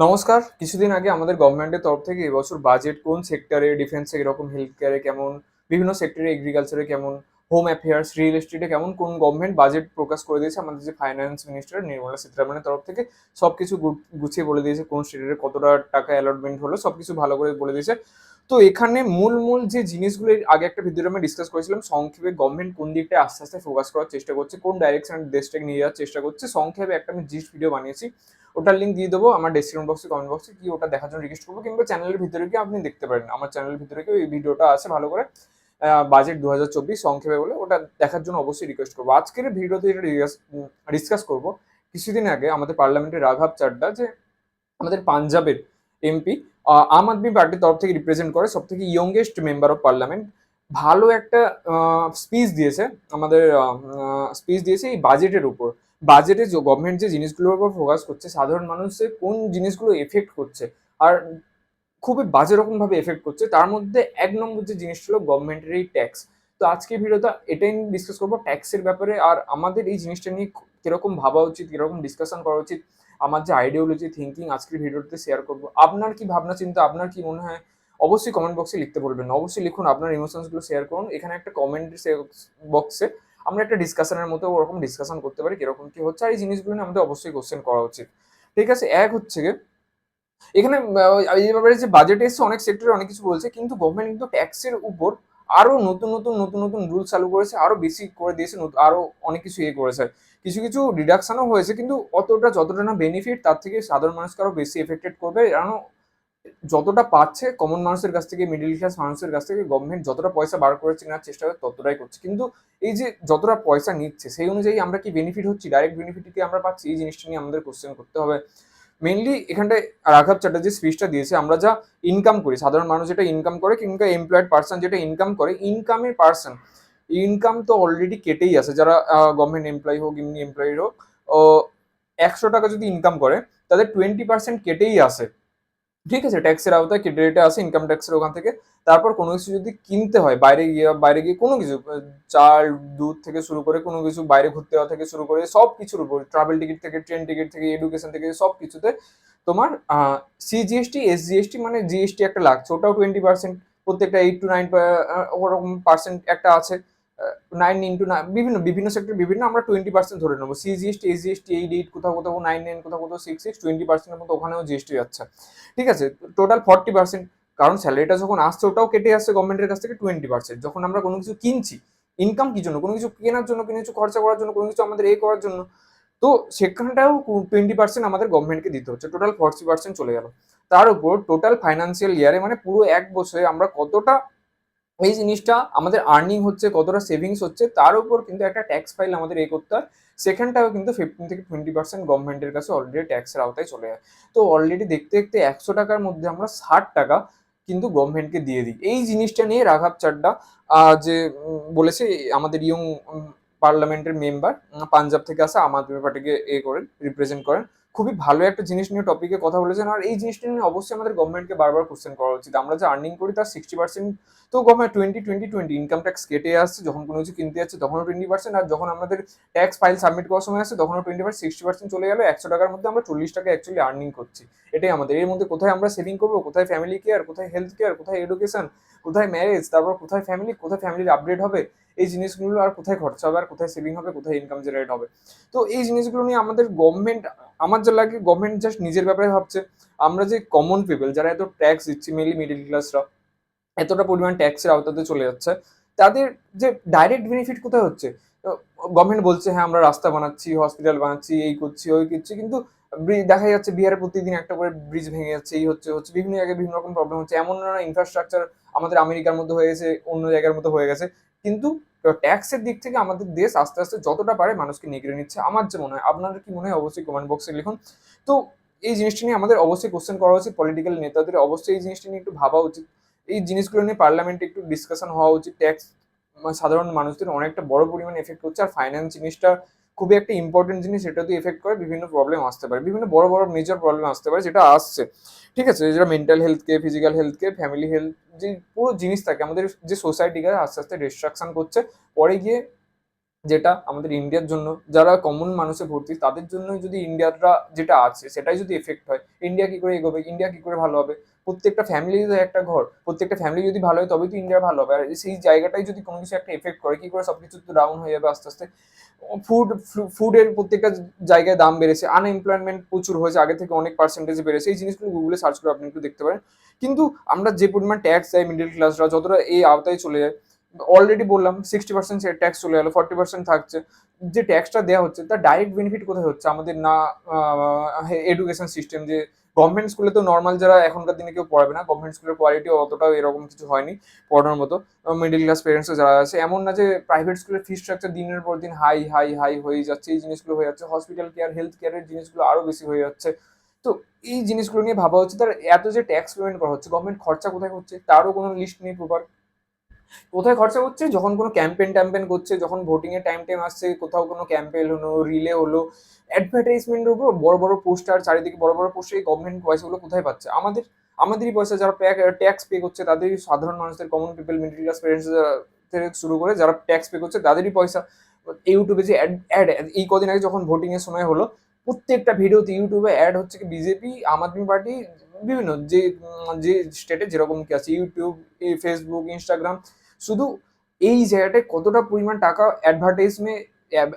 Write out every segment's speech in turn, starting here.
নমস্কার। কিছুদিন আগে আমাদের গভর্নমেন্টের তরফ থেকে এবছর বাজেট কোন সেক্টরে, ডিফেন্সে কিরকম, হেলথ কেয়ারে কেমন, বিভিন্ন সেক্টরে, এগ্রিকালচারে কেমন, হোম অ্যাফেয়ার্স, রিয়েল এস্টেটে কেমন, কোন গভর্নমেন্ট বাজেট প্রকাশ করে দিয়েছে আমাদের যে ফাইন্যান্স মিনিস্টার নির্মলা সীতারামনের তরফ থেকে সবকিছু গুছিয়ে বলে দিয়েছে কোন স্টেটের কতটা টাকা অ্যালটমেন্ট হলো সবকিছু ভালো করে বলে দিয়েছে। তো এখানে মূল যে জিনিসগুলো এর আগে একটা ভিডিওতে আমরা ডিসকাস করেছিলাম সংক্ষেপে গভর্নমেন্ট কোন দিকটা আস্তে আস্তে ফোকাস করার চেষ্টা করছে, কোন ডাইরেকশনে দেশটাকে নিয়ে যাওয়ার চেষ্টা করছে, সংক্ষেপে একটা আমি জিস্ট ভিডিও বানিয়েছি। ওটার লিঙ্ক দিয়ে দেবো আমার ডেসক্রিপশন বক্সে, কমেন্ট বক্সে, কি ওটা দেখার জন্য রিকোয়েস্ট করবো, কিংবা চ্যানেলের ভিতরে গিয়ে আপনি দেখতে পারেন। আমার চ্যানেলের ভিতরে গিয়ে এই ভিডিওটা আছে ভালো করে, বাজেট 2024 সংক্ষেপে বলে, ওটা দেখার জন্য অবশ্যই রিকোয়েস্ট করবো। আজকের ভিডিওতে যেটা ডিসকাস করবো, কিছুদিন আগে আমাদের পার্লামেন্টে রাঘব চাড্ডা, যে আমাদের পাঞ্জাবের এমপি, আম আদমি পার্টির তরফ থেকে রিপ্রেজেন্ট করে সব থেকে ইয়ংগেস্ট মেম্বার অফ পার্লামেন্ট, ভালো একটা স্পিচ দিয়েছে। আমাদের স্পিচ দিয়েছে এই বাজেটের উপর। বাজেটে যে গভর্নমেন্ট যে জিনিসগুলোর উপর ফোকাস করছে, সাধারণ মানুষের কোন জিনিসগুলো এফেক্ট করছে আর খুবই বাজে রকম ভাবে এফেক্ট করছে, তার মধ্যে এক নম্বর যে জিনিস ছিল গভর্নমেন্টের এই ট্যাক্স। তো আজকে ভিডিওটা এটাই ডিসকাস করবো ট্যাক্সের ব্যাপারে, আর আমাদের এই জিনিসটা নিয়ে কিরকম ভাবা উচিত, কিরকম ডিসকাশন করা উচিত, আমার যে আইডিওলজি থিঙ্কিং আজকের ভিডিওতে শেয়ার করবো। আপনার কি ভাবনা চিন্তা, আপনার কি মনে হয়, অবশ্যই কমেন্ট বক্সে লিখতে বলবেন না, অবশ্যই লিখুন আপনার ইমোশনসগুলো শেয়ার করুন। এখানে একটা কমেন্ট বক্সে আমরা একটা ডিসকাশনের মতো ওরকম ডিসকাশন করতে পারি কিরকম কি হচ্ছে, আর এই জিনিসগুলো নিয়ে আমাদের অবশ্যই কোশ্চেন করা উচিত। ঠিক আছে, এক হচ্ছে গিয়ে এখানে এই ব্যাপারে যে বাজেট এসছে অনেক সেক্টরে অনেক কিছু বলছে, কিন্তু গভর্নমেন্ট কিন্তু ট্যাক্সের উপর আরো নতুন রুল চালু করেছে, আরো বেশি করে দিয়েছে, আরো অনেক কিছু করেছে। কিছু কিছু রিডাকশনও হয়েছে, কিন্তু অতটা যতটা না বেনিফিট তার থেকে সাধারণ মানুষকে আরো বেশি এফেক্টেড করবে। কারণ যতটা পাচ্ছে কমন মানুষের কাছ থেকে, মিডিল ক্লাস মানুষের কাছ থেকে গভর্নমেন্ট যতটা পয়সা বার করে নেওয়ার চেষ্টা করে ততটাই করছে, কিন্তু এই যে যতটা পয়সা নিচ্ছে সেই অনুযায়ী আমরা কি বেনিফিট হচ্ছি, ডাইরেক্ট বেনিফিট কি আমরা পাচ্ছি, এই জিনিসটা নিয়ে আমাদের কোশ্চেন করতে হবে। মেনলি এখানটায় রাঘব চ্যাটার্জি স্পিচটা দিয়েছে, আমরা যা ইনকাম করি, সাধারণ মানুষ যেটা ইনকাম করে, কিংবা এমপ্লয়েড পার্সন যেটা ইনকাম করে, ইনকামের পার্সন ইনকাম তো অলরেডি কেটেই আছে। যারা গভর্নমেন্ট এমপ্লয়ি হোক, এমনি এমপ্লয়ি হোক, 100 টাকা যদি ইনকাম করে তাদের 20% কেটেই আসে। ঠিক আছে, ট্যাক্সের আওতায় কেটে রেটে আসে ইনকাম ট্যাক্সের ওখান থেকে। তারপর কোনো কিছু যদি কিনতে হয় বাইরে গিয়ে কোনো কিছু, চাল দুধ থেকে শুরু করে কোনো কিছু বাইরে ঘুরতে যাওয়া থেকে শুরু করে সব কিছুর উপর, ট্রাভেল টিকিট থেকে, ট্রেন টিকিট থেকে, এডুকেশন থেকে, সব কিছুতে তোমার সিজিএসটি, এসজিএসটি মানে জিএসটি একটা লাগছে, ওটাও 20%। প্রত্যেকটা 8 to 9 ওরকম পার্সেন্ট একটা আছে। 9 into 9 বিভিন্ন বিভিন্ন সেক্টর বিভিন্ন, আমরা 20% ধরে নেবো। সিজিএসটি, এসজিএসটি, 8 কোথাও কোথাও 9 কোথাও কোথাও 6 20%-এর মতো ওখানেও জিএসটি যাচ্ছে। ঠিক আছে, টোটাল 40%। কারণ স্যালারিটা যখন আসছে ওটাও কেটে আসছে গভর্নমেন্টের কাছ থেকে 20%। যখন আমরা কোনো কিছু কিনছি, ইনকাম কি জন্য, কোনো কিছু কেনার জন্য, কোনো কিছু খরচা করার জন্য, কোনো কিছু আমাদের করার জন্য, তো সেখানটাও 20% আমাদের গভর্নমেন্টকে দিতে হচ্ছে, টোটাল 40% চলে গেল। তার উপর টোটাল ফাইন্যান্সিয়াল ইয়ারে মানে পুরো এক বছরে আমরা কতটা এই জিনিসটা আমাদের আর্নিং হচ্ছে, কতটা সেভিংস হচ্ছে, তার উপর কিন্তু একটা ট্যাক্স ফাইল আমাদের করতে হয়। সেখানটাও কিন্তু 15 থেকে 20% গভর্নমেন্টের কাছে অলরেডি ট্যাক্সের আওতায় চলে যায়। তো অলরেডি দেখতে দেখতে 100 টাকার মধ্যে আমরা 60 টাকা কিন্তু গভর্নমেন্টকে দিয়ে দিই। এই জিনিসটা নিয়ে রাঘব চাড্ডা যে বলেছে, আমাদের ইয়ং পার্লামেন্টের মেম্বার, পাঞ্জাব থেকে আসা, আম আদমি পার্টিকে করেন, রিপ্রেজেন্ট করেন, খুবই ভালো একটা জিনিস নিয়ে টপিকে কথা বলেছেন। আর এই জিনিসটা নিয়ে অবশ্যই আমাদের গভর্নমেন্টকে বারবার কোশ্চেন করা উচিত। আমরা যে আর্নিং করি তার 60% তো গভর্নমেন্ট 20-20-20 ইনকাম ট্যাক্স কেটে আসছে, যখন কোনো কিছু কিনতে যাচ্ছে তখনও 20%, আর যখন আমাদের ট্যাক্স ফাইল সাবমিট করার সময় আসছে তখনও 20%, 60% চলে গেল। 100 টাকার মধ্যে আমরা 40 টাকা অ্যাকচুয়ালি আর্নিং করছি। এটাই আমাদের, এর মধ্যে কোথায় আমরা সেভিং করবো, কোথায় ফ্যামিলি কেয়ার, কোথায় হেলথ কেয়ার, কোথায় এডুকেশন, কোথায় ম্যারেজ, তারপর কোথায় ফ্যামিলি, কোথায় ফ্যামিলির আপডেট হবে, এই জিনিসগুলো আর কোথায় খরচা হবে, আর কোথায় সেভিং হবে, কোথায় ইনকাম জেনারেট হবে। তো এই জিনিসগুলো নিয়ে আমাদের গভর্নমেন্ট, আমার যা লাগে গভর্নমেন্ট জাস্ট নিজের ব্যাপারে ভাবছে। আমরা যে কমন পিপল যারা এত ট্যাক্স দিচ্ছি, মেনলি মিডিল ক্লাসরা, এতটা পরিমাণ ট্যাক্সের আওতাতে চলে যাচ্ছে, তাদের যে ডাইরেক্ট বেনিফিট কোথায় হচ্ছে? গভর্নমেন্ট বলছে হ্যাঁ আমরা রাস্তা বানাচ্ছি, হসপিটাল বানাচ্ছি, এই করছি, ওই করছি, কিন্তু দেখা যাচ্ছে বিহারে প্রতিদিন একটা করে ব্রিজ ভেঙে যাচ্ছে, এই হচ্ছে হচ্ছে বিভিন্ন জায়গায় বিভিন্ন রকম প্রবলেম হচ্ছে। এমন না ইনফ্রাস্ট্রাকচার আমাদের আমেরিকার মধ্যে হয়ে গেছে, অন্য জায়গার মধ্যে হয়ে গেছে, কিন্তু ট্যাক্সের দিক থেকে আমাদের দেশ আস্তে আস্তে যতটা পারে মানুষকে নিগড়ে নিচ্ছে। আমার যে মনে হয়, আপনাদের কি মনে হয় অবশ্যই কমেন্ট বক্সে লিখুন। তো এই জিনিসটা নিয়ে আমাদের অবশ্যই কোশ্চেন করা উচিত, পলিটিক্যাল নেতাদের অবশ্যই এই জিনিসটা নিয়ে একটু ভাবা উচিত। এই জিনিসগুলো নিয়ে পার্লামেন্টে একটু ডিসকাশন হওয়া উচিত। ট্যাক্স সাধারণ মানুষদের অনেকটা বড় পরিমাণে এফেক্ট করছে, আর ফাইন্যান্স জিনিসটা খুবই একটা ইম্পর্টেন্ট জিনিস, এটাতে এফেক্ট করে বিভিন্ন প্রবলেম আসতে পারে, বিভিন্ন বড় বড় মেজর প্রবলেম আসতে পারে, যেটা আসছে। ঠিক আছে, যেটা মেন্টাল হেলথকে, ফিজিক্যাল হেলথকে, ফ্যামিলি হেলথ, যে পুরো জিনিস থাকে আমাদের যে সোসাইটিকে আস্তে আস্তে ডিস্ট্রাকশন করছে, পরে গিয়ে যেটা আমাদের ইন্ডিয়ার জন্য, যারা কমন মানুষে ভর্তি তাদের জন্যই যদি ইন্ডিয়াটা যেটা আছে সেটাই যদি এফেক্ট হয়, ইন্ডিয়া কি করে এগোবে, ইন্ডিয়া কি করে ভালো হবে? প্রত্যেকটা ফ্যামিলি তো একটা ঘর, প্রত্যেকটা ফ্যামিলি যদি ভালো হয় তবেই তো ইন্ডিয়া ভালো হবে। আর সেই জায়গাটাই যদি কোনো কিছু একটা এফেক্ট করে, কি করে সবকিছু তো ডাউন হয়ে যাবে আস্তে আস্তে। ফুড ফুডের প্রত্যেকটা জায়গায় দাম বেড়েছে, আনএমপ্লয়মেন্ট প্রচুর হয়েছে, আগে থেকে অনেক পার্সেন্টেজ বেড়েছে। এই জিনিসগুলো গুগলে সার্চ করে আপনি একটু দেখতে পারেন। কিন্তু আমরা যে পরিমাণ ট্যাক্স দেয় মিডিল ক্লাসরা, যতটা এই আওতায় চলে যায়, অলরেডি বললাম 60% ট্যাক্স চলে গেলো, 40% থাকছে। যে ট্যাক্সটা দেওয়া হচ্ছে তার ডাইরেক্ট বেনিফিট কোথায় হচ্ছে? আমাদের না এডুকেশন সিস্টেম, যে গভর্নমেন্ট স্কুলে তো নর্মাল যারা এখনকার দিনে কেউ পড়াবে না, গভর্নমেন্ট স্কুলের কোয়ালিটি অতটাও এরকম কিছু হয়নি পড়ানোর মতো। মিডিল ক্লাস পেরেন্টস যারা আছে, এমন না যে প্রাইভেট স্কুলের ফি স্ট্রাকচার দিনের পর দিন হাই হাই হাই হয়ে যাচ্ছে, এই জিনিসগুলো হয়ে যাচ্ছে, হসপিটাল কেয়ার হেলথ কেয়ারের জিনিসগুলো আরো বেশি হয়ে যাচ্ছে। তো এই জিনিসগুলো নিয়ে ভাবা হচ্ছে, তার এত যে ট্যাক্স পেমেন্ট করা হচ্ছে, গভর্নমেন্ট খরচা কোথায় হচ্ছে তারও কোনো লিস্ট নেই প্রপার। কোথায় খরচা হচ্ছে? যখন কোনো ক্যাম্পেন ট্যাম্পেন করছে, যখন ভোটিং এর টাইম আসছে, কোথাও কোনো ক্যাম্পেন হলো, রিলে হলো, অ্যাডভার্টাইজমেন্টের উপর বড় বড় পোস্টার, চারিদিকে বড় বড় পোস্টার, এই গভর্নমেন্ট পয়সাগুলো কোথায় পাচ্ছে? আমাদেরই পয়সা, যারা ট্যাক্স পে করছে তাদেরই, সাধারণ মানুষদের, common people, middle class parents থেকে শুরু করে যারা ট্যাক্স পে করছে তাদেরই পয়সা। ইউটিউবে যে অ্যাড, এই কদিন আগে যখন ভোটিং এর সময় হলো, প্রত্যেকটা ভিডিওতে ইউটিউবে অ্যাড হচ্ছে কি বিজেপি, আম আদমি পার্টি, বিভিন্ন যে স্টেটে যেরকম কি আছে, ইউটিউব, ফেসবুক, ইনস্টাগ্রাম, শুধু এই জায়গাটায় কতটা পরিমাণ টাকা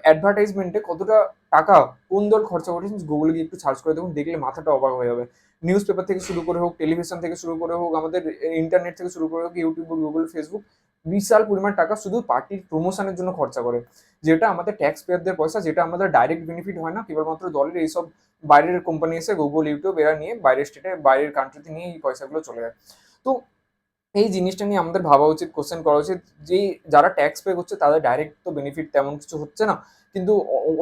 অ্যাডভার্টাইজমেন্টে কতটা টাকা কোন দল খরচা করেছে, গুগলে গিয়ে একটু সার্চ করে দেখুন, দেখলে মাথাটা অবাক হয়ে যাবে। নিউজ পেপার থেকে শুরু করে হোক, টেলিভিশন থেকে শুরু করে হোক, আমাদের ইন্টারনেট থেকে শুরু করে হোক, ইউটিউব, গুগল, ফেসবুক, বিশাল পরিমাণ টাকা শুধু পার্টির প্রমোশনের জন্য খরচা করে, যেটা আমাদের ট্যাক্স পেয়ারদের পয়সা, যেটা আমাদের ডাইরেক্ট বেনিফিট হয় না, কেবলমাত্র দলের এইসব বাইরের কোম্পানি এসে গুগল, ইউটিউব এরা নিয়ে বাইরের স্টেটে, বাইরের কান্ট্রিতে নিয়ে এই পয়সাগুলো চলে যায়। তো এই জিনিসটা নিয়ে আমাদের ভাবা উচিত, কোশ্চেন করা উচিত, যে যারা ট্যাক্স পে করছে তাদের ডাইরেক্ট তো বেনিফিট তেমন কিছু হচ্ছে না, কিন্তু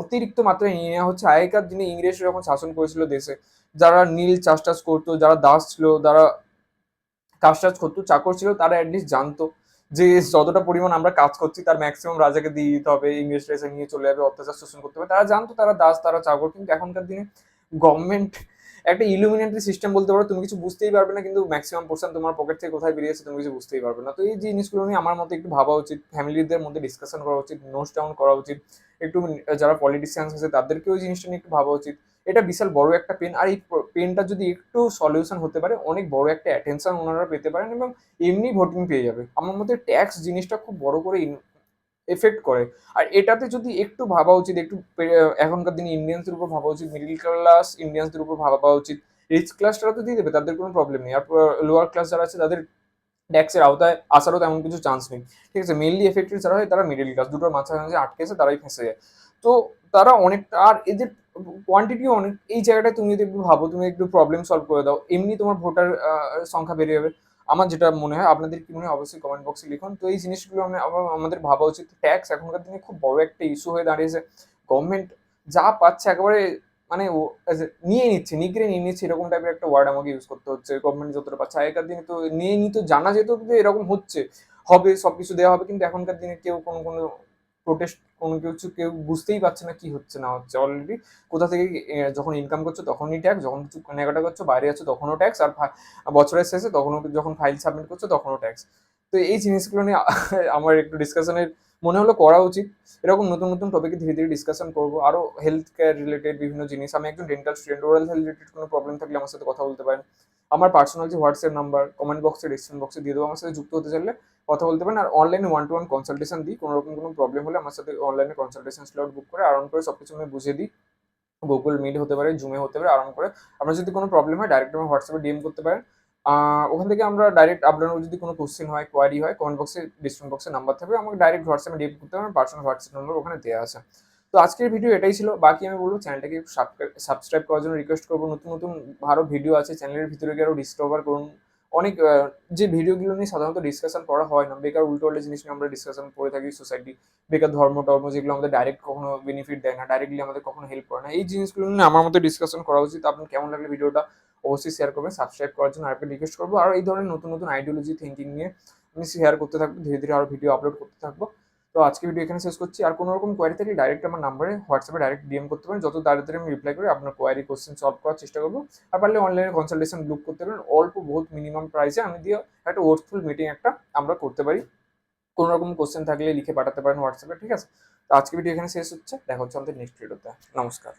অতিরিক্ত মাত্রায় নিয়ে নেওয়া হচ্ছে। আগেকার দিনে ইংরেজরা যখন শাসন করেছিল দেশে, যারা নীল চাষ টাস করতো, যারা দাস ছিল, যারা কাজ টাজ করতো, চাকর ছিল, তারা অ্যাটলিস্ট জানতো যে যতটা পরিমাণ আমরা কাজ করছি তার ম্যাক্সিমাম রাজাকে দিয়ে দিতে হবে, ইংরেজরা এসে নিয়ে চলে যাবে, অত্যাচার শোষণ করতে হবে, তারা জানতো তারা দাস, তারা চাকর। কিন্তু এখনকার দিনে গভর্নমেন্ট একটা ইলুমিনেটারি সিস্টেম বলতে পারো, তুমি কিছু বুঝতেই পারবে না, কিন্তু ম্যাক্সিমাম পোর্শন তোমার পকেট থেকে কোথায় বেরিয়েছে তুমি কিছু বুঝতেই পারবে না। তো এই জিনিসগুলো নিয়ে আমার মতে একটু ভাবা উচিত, ফ্যামিলিদের মধ্যে ডিসকাশন করা উচিত, নোটস ডাউন করা উচিত, একটু যারা পলিটিশিয়ানস আছে তাদেরকেও এই জিনিসটা নিয়ে একটু ভাবা উচিত। এটা বিশাল বড় একটা পেন, আর এই পেনটা যদি একটু সলিউশন হতে পারে, অনেক বড় একটা অ্যাটেনশন ওনারা পেতে পারেন, এবং এমনি ভোটিং পেয়ে যাবে। আমার মতে ট্যাক্স জিনিসটা খুব বড় করে এফেক্ট করে। আর এটাতে যদি একটু ভাবা উচিত, একটু এখনকার দিনে ইন্ডিয়ানসদের উপর ভাবা উচিত, মিডিল ক্লাস ইন্ডিয়ানসদের উপর ভাবা উচিত। রিচ ক্লাসটা তো দিয়ে দেবে, তাদের কোনো প্রবলেম নেই। আর লোয়ার ক্লাস যারা আছে তাদের ট্যাক্সের আওতায় আসারও তেমন কিছু চান্স নেই। ঠিক আছে, মেইনলি এফেক্টেড যারা হয় তারা মিডিল ক্লাস, দুটোর মাঝামাঝি আটকে আছে, তারাই ফেঁসে যায়। তো তারা অনেকটা, আর এদের কোয়ান্টিটিও অনেক, এই জায়গাটায় তুমি যদি একটু ভাবো, তুমি একটু প্রবলেম সলভ করে দাও, এমনি তোমার ভোটার সংখ্যা বেড়ে যাবে। আমার যেটা মনে হয়, আপনাদের কি মনে হয় অবশ্যই কমেন্ট বক্সে লিখুন। তো এই জিনিসগুলো আমাদের ভাবা উচিত। ট্যাক্স এখনকার দিনে খুব বড় একটা ইস্যু হয়ে দাঁড়িয়েছে। গভর্নমেন্ট যা পাচ্ছে একেবারে, মানে নিয়ে নিচ্ছে, নিগড়ে নিয়ে নিচ্ছে, এরকম টাইপের একটা ওয়ার্ড আমাকে ইউজ করতে হচ্ছে। গভর্নমেন্ট যতটা পাচ্ছে, আগেকার দিনে তো নিয়ে নিত, জানা যেত যে এরকম হচ্ছে, হবে, সবকিছু দেওয়া হবে, কিন্তু এখনকার দিনে কেউ কোনো প্রোটেস্ট, কোনো কিছু কেউ বুঝতেই পারছে না কি হচ্ছে না হচ্ছে। অলরেডি কোথা থেকে যখন ইনকাম করছো তখনই ট্যাক্স, যখন কিছু কেনাকাটা করছো বাইরে যাচ্ছ তখনও ট্যাক্স, আর বছরের শেষে তখনও, যখন ফাইল সাবমিট করছো তখনও ট্যাক্স। তো এই জিনিসগুলো নিয়ে আমার একটু ডিসকাশনের মনে হলো করা উচিত। এরকম নতুন নতুন টপিকে ধীরে ধীরে ডিসকাশন করবো, আরো হেলথ কেয়ার রিলেটেড বিভিন্ন জিনিস। আমি একজন dental student, oral health related কোনো প্রবলেম থাকলে আমার সাথে কথা বলতে পারেন। আমার পার্সোনাল যে হোয়াটসঅ্যাপ নাম্বার কমেন্ট বক্সে, ডিসক্রিপশন বক্সে দিয়ে দেবো, আমার সাথে যুক্ত হতে চাইলে কথা বলতে পারেন। আর অনলাইনে 1-to-1 কনসালটেশন দিই, কোনো রকম কোনো প্রবলেম হলে আমার সাথে অনলাইনে কনসালটেশন স্লট বুক করে আরাম করে সবকিছু আমি বুঝিয়ে দিই। গুগল মিট হতে পারে, জুমে হতে পারে, আরাম করে। আপনার যদি কোনো প্রবলেম হয় ডাইরেক্ট আমার হোয়াটসঅ্যাপে ডিএম করতে পারেন। ওখান থেকে আমরা ডাইরেক্ট, আপনার যদি কোনো কোশ্চেন হয়, কোয়ারি হয়, কমেন্ট বক্সে, ডিসক্রিপশন বক্সে নাম্বার থাকবে, আমাকে ডাইরেক্ট হোয়াটসঅ্যাপে ডিএম করতে পারেন, পার্সোনাল হোয়াটসঅ্যাপ নাম্বার ওখানে দেওয়া আছে। তো আজকের ভিডিও এটাই ছিল। বাকি আমি বলবো চ্যানেলটাকে একটু সাবস্ক্রাইব করার জন্য রিকোয়েস্ট করবো। নতুন নতুন আরও ভিডিও আছে চ্যানেলের ভিতরে গিয়ে, আরও ডিসকভার করুন। অনেক যে ভিডিওগুলো নিয়ে সাধারণত ডিসকাশন করা হয় না, বেকার উল্টো পাল্টা জিনিস নিয়ে আমরা ডিসকাশন করে থাকি, সোসাইটি, বেকার ধর্ম টর্ম, যেগুলো আমাদের ডাইরেক্ট কখনো বেনিফিট দেয় না, ডাইরেক্টলি আমাদের কখনো হেল্প করে না, এই জিনিসগুলো নিয়ে আমার মতো ডিসকাশন করা উচিত। আপনার কেমন লাগলে ভিডিওটা অবশ্যই শেয়ার করবেন, সাবস্ক্রাইব করার জন্য আরেকটা রিকোয়েস্ট করবো। আর এই ধরনের নতুন নতুন আইডিওলজি থিঙ্কিং নিয়ে আমি শেয়ার করতে থাকবো, ধীরে ধীরে আরও ভিডিও আপলোড করতে থাকবো। তো আজকে ভিডিও এখানে শেষ করছি। আর কোনো রকম কোয়ারি থাকলে ডাইরেক্ট আমার নাম্বারে হোয়াটসঅ্যাপে ডাইরেক্ট ডিএম করতে পারেন, যত তাড়াতাড়ি আমি রিপ্লাই করে আপনার কোয়ারি কোশ্চেন সলভ করার চেষ্টা করবো। আর পারলে অনলাইনে কনসালটেশন বুক করতে পারেন, অল্প বহুত মিনিমাম প্রাইসে আমি দিয়ে একটা ওয়ার্থফুল মিটিং একটা আমরা করতে পারি। কোনো রকম কোশ্চেন থাকলে লিখে পাঠাতে পারেন হোয়াটসঅ্যাপে, ঠিক আছে? তো আজকে ভিডিও এখানে শেষ হচ্ছে, দেখা হচ্ছে আমাদের নেক্সট ভিডিওতে। নমস্কার।